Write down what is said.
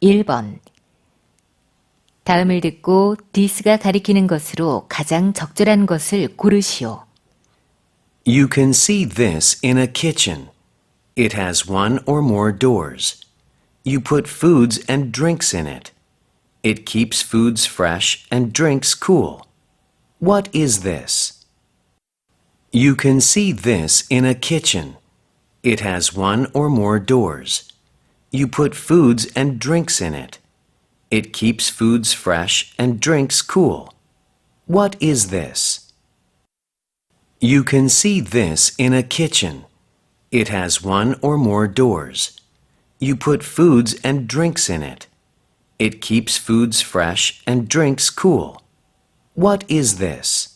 1번. 다음을 듣고 this가 가리키는 것으로 가장 적절한 것을 고르시오. You can see this in a kitchen. It has one or more doors. You put foods and drinks in it. It keeps foods fresh and drinks cool. What is this? You can see this in a kitchen. It has one or more doors. You put foods and drinks in it. It keeps foods fresh and drinks cool. What is this? You can see this in a kitchen. It has one or more doors. You put foods and drinks in it. It keeps foods fresh and drinks cool. What is this?